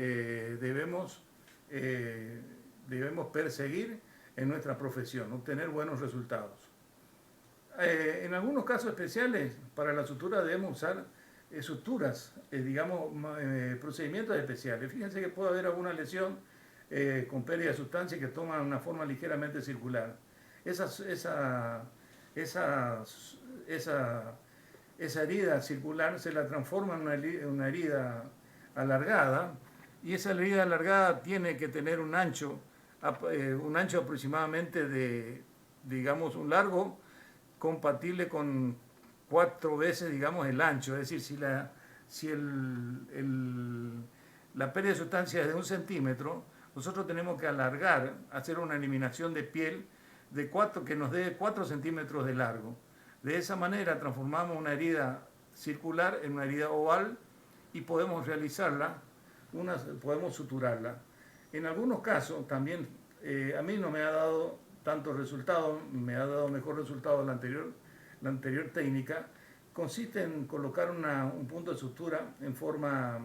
perseguir en nuestra profesión, obtener buenos resultados. En algunos casos especiales, para la sutura debemos usar suturas, procedimientos especiales. Fíjense que puede haber alguna lesión con pérdida de sustancia que toma una forma ligeramente circular. Esa herida circular se la transforma en una herida alargada y esa herida alargada tiene que tener un ancho aproximadamente un largo compatible con 4 veces, digamos, el ancho. Es decir, si la pérdida de sustancia es de 1 centímetro, nosotros tenemos que alargar, hacer una eliminación de piel que nos dé 4 centímetros de largo. De esa manera transformamos una herida circular en una herida oval y podemos realizarla, podemos suturarla. En algunos casos también, a mí no me ha dado tanto resultado, me ha dado mejor resultado la anterior técnica, consiste en colocar un punto de sutura en forma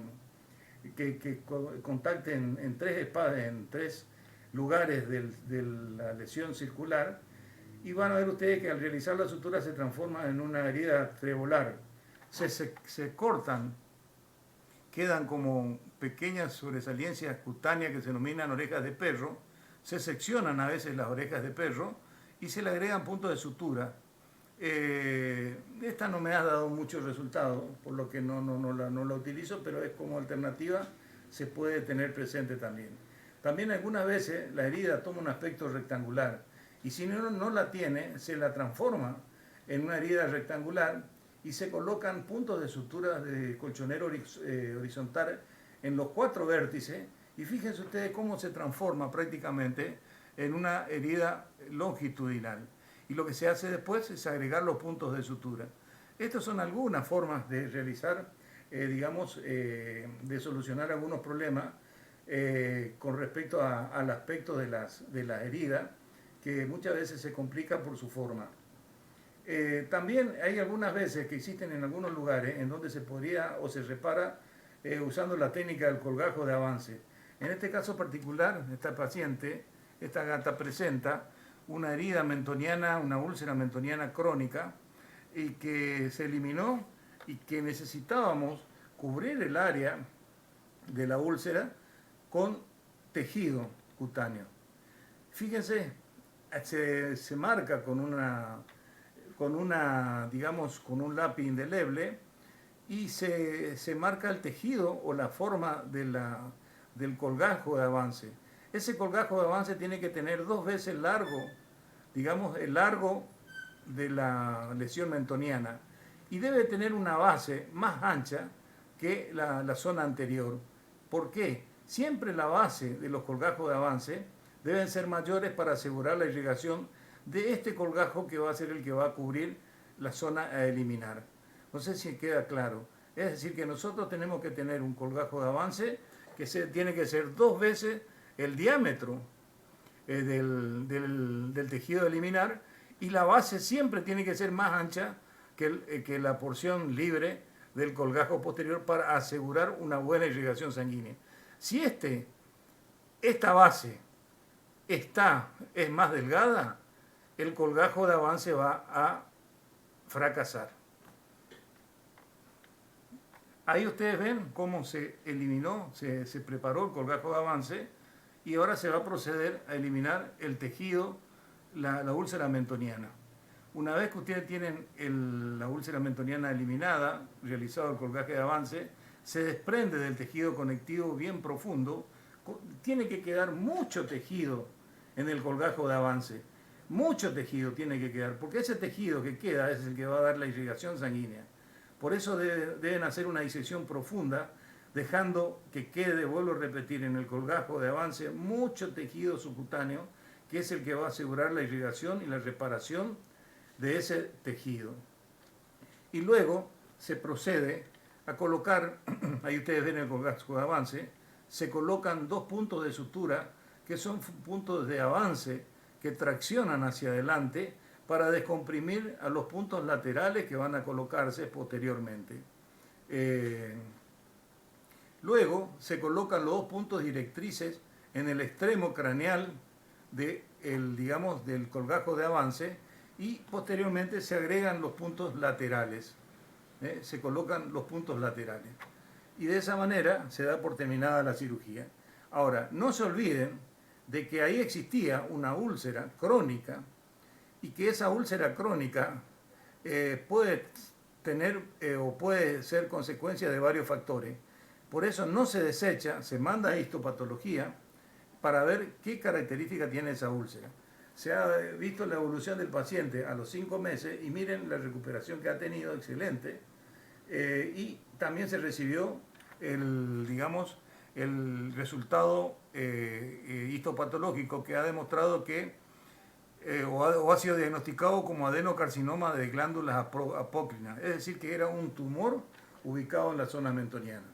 que contacte en 3 espadas, en 3 lugares de la lesión circular, y van a ver ustedes que al realizar la sutura se transforma en una herida trebolar. Se cortan, quedan como pequeñas sobresaliencias cutáneas que se denominan orejas de perro, se seccionan a veces las orejas de perro y se le agregan puntos de sutura. Esta no me ha dado mucho resultado, por lo que no la utilizo, pero es como alternativa, se puede tener presente también. También algunas veces la herida toma un aspecto rectangular y si no la tiene, se la transforma en una herida rectangular y se colocan puntos de sutura de colchonero horizontal en los 4 vértices y fíjense ustedes cómo se transforma prácticamente en una herida longitudinal. Y lo que se hace después es agregar los puntos de sutura. Estas son algunas formas de realizar, de solucionar algunos problemas con respecto al aspecto de la herida, que muchas veces se complica por su forma. También hay algunas veces que existen en algunos lugares en donde se podría o se repara usando la técnica del colgajo de avance. En este caso particular, esta paciente, esta gata presenta una herida mentoniana, una úlcera mentoniana crónica, y que se eliminó y que necesitábamos cubrir el área de la úlcera con tejido cutáneo. Fíjense, se marca con un lápiz indeleble y se marca el tejido o la forma del colgajo de avance. Ese colgajo de avance tiene que tener 2 veces el largo de la lesión mentoniana y debe tener una base más ancha que la zona anterior. ¿Por qué? Siempre la base de los colgajos de avance deben ser mayores para asegurar la irrigación de este colgajo que va a ser el que va a cubrir la zona a eliminar. No sé si queda claro. Es decir, que nosotros tenemos que tener un colgajo de avance que tiene que ser 2 veces el diámetro del tejido a eliminar, y la base siempre tiene que ser más ancha que la porción libre del colgajo posterior para asegurar una buena irrigación sanguínea. Si esta base es más delgada, el colgajo de avance va a fracasar. Ahí ustedes ven cómo se eliminó, se preparó el colgajo de avance, y ahora se va a proceder a eliminar el tejido, la úlcera mentoniana. Una vez que ustedes tienen la úlcera mentoniana eliminada, realizado el colgaje de avance, se desprende del tejido conectivo bien profundo. Tiene que quedar mucho tejido en el colgajo de avance. Mucho tejido tiene que quedar, porque ese tejido que queda es el que va a dar la irrigación sanguínea. Por eso deben hacer una disección profunda, dejando que quede, vuelvo a repetir, en el colgajo de avance mucho tejido subcutáneo, que es el que va a asegurar la irrigación y la reparación de ese tejido. Y luego se procede a colocar, ahí ustedes ven el colgajo de avance, se colocan 2 puntos de sutura que son puntos de avance que traccionan hacia adelante para descomprimir a los puntos laterales que van a colocarse posteriormente. Luego se colocan los 2 puntos directrices en el extremo craneal del colgajo de avance, y posteriormente se agregan los puntos laterales. Se colocan los puntos laterales. Y de esa manera se da por terminada la cirugía. Ahora, no se olviden de que ahí existía una úlcera crónica, y que esa úlcera crónica puede tener o puede ser consecuencia de varios factores. Por eso no se desecha, se manda a histopatología para ver qué característica tiene esa úlcera. Se ha visto la evolución del paciente a los 5 meses y miren la recuperación que ha tenido, excelente. Y también se recibió el resultado histopatológico que ha demostrado que o ha sido diagnosticado como adenocarcinoma de glándulas apócrinas, es decir, que era un tumor ubicado en la zona mentoniana.